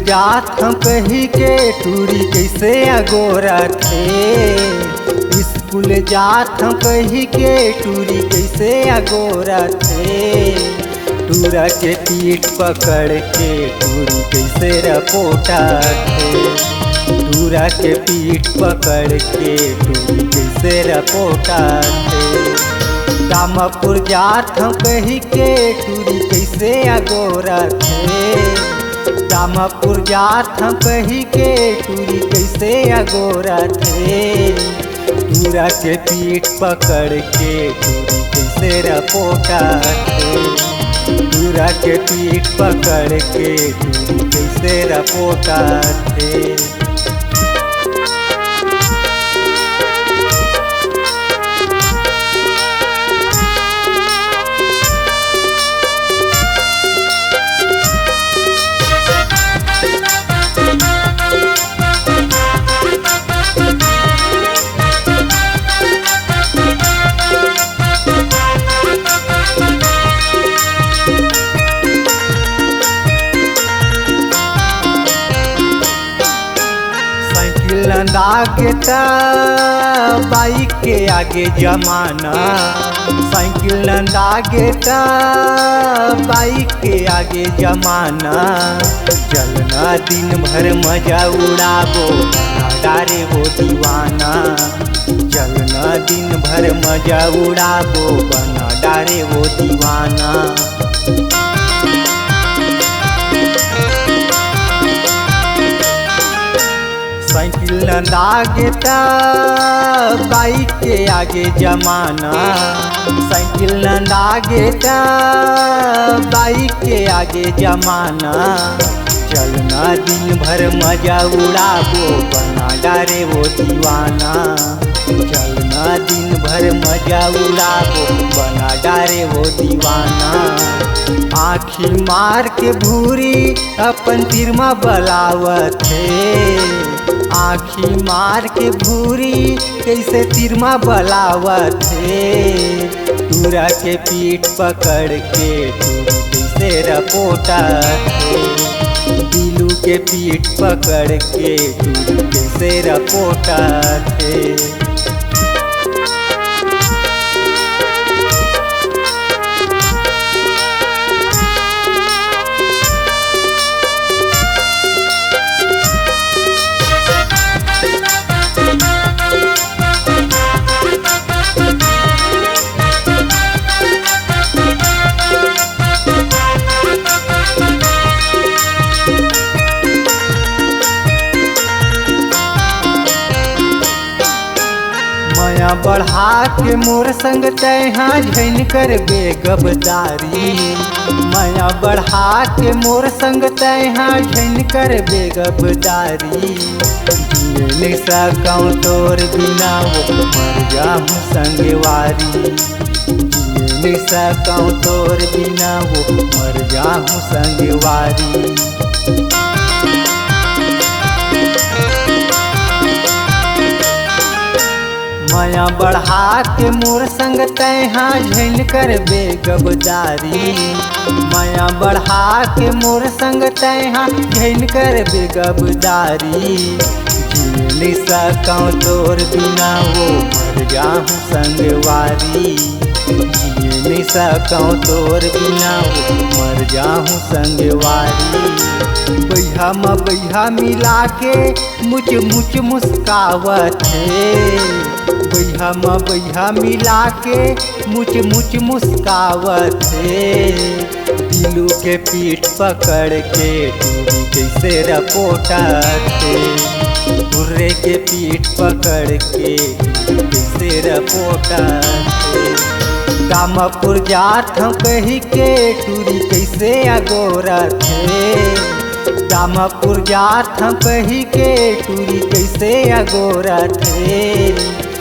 जात हम कही के टूरी कैसे अगोरा थे। स्कूल जात हम कही के टूरी कैसे अगोरा थे। टूरा के पीठ पकड़ के टूरी कैसे रपोटा थे। टूरा के पीठ पकड़ के टूरी कैसे रपोटा थे। दामापुर जात हम कही के टूरी कैसे अगोरा थे। दामापुर जात हम कही के टूरी कैसे अगोरा थे। टूरा के पीठ पकड़ के टूरी कैसे रपोटा थे। टूरा के पीठ पकड़ के टूरी कैसे रपोटा थे। के बाइक के आगे जमाना। साइकिल नंदागे बाइक के आगे जमाना। चलना दिन भर मजा उड़ाबो डारे वो दीवाना। चलना दिन भर मजा उड़ाबो बना डारे वो दीवाना। साइकिल नंदागे बाइक के आगे जमाना। साइकिल नंदागे बाइक के आगे जमाना। चलना दिन भर मजा उड़ाबो बना डारे वो दीवाना। चलना दिन भर मजा उड़ाबो बना डारे वो दीवाना। आँखी मार के भूरी अपन तिरमा बलावत है। आँखी मार के भूरी कैसे तिरमा बलावत है। टूरा के पीठ पकड़ के टूरी कैसे रपोटा है। दिलू के पीठ पकड़ के टूरी कैसे रपोटा है। माया बढ़ा के मोर संग तैहाँ झन कर बेगबदारी। माया बढ़ा के मोर संग तैहाँ झन कर बेगबदारी। जिए नहीं सकूँ तोर बिना वो मर जाऊँ संगवारी। जिए नहीं सकूँ तोर बिना वो मर जाऊँ संगवारी। माया बढ़ा के मोर संग तैहाँ झन कर बेगबदारी। माया बढ़ा के मोर संग तैहाँ झन कर बेगबदारी। जिए नहीं सकूँ तोर बिना वो मर जाऊँ संगवारी। जिए नहीं सकूँ तोर बिना वो मर जाऊँ संगवारी। बैहा म बैहा मिला के मुझ मुझ मुस्कावत है। बैहा म बैहा मिला के मुझ मुस्कावत है। दिलू के पीठ पकड़ के टूरी कैसे रपोटा थे। गुर्रे के पीठ पकड़ के टूरी कैसे रपोटा थे। दामापुर जात हम कही के टूरी कैसे अगोरा थे। दामापुर जात हम कही के टूरी कैसे अगोरा थे।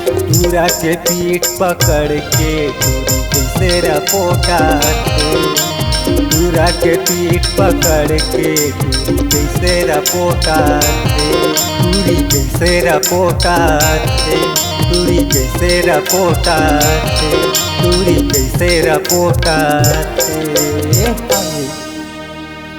टूरा के पीठ पकड़ के टूरी कैसे रपोटा थे। टूरा के पीठ पकड़ के टूरी कैसे रपोटा थे। टूरी कैसे रपोटा थे। टूरी कैसे रपोटा थे। टूरी कैसे रपोटा थे।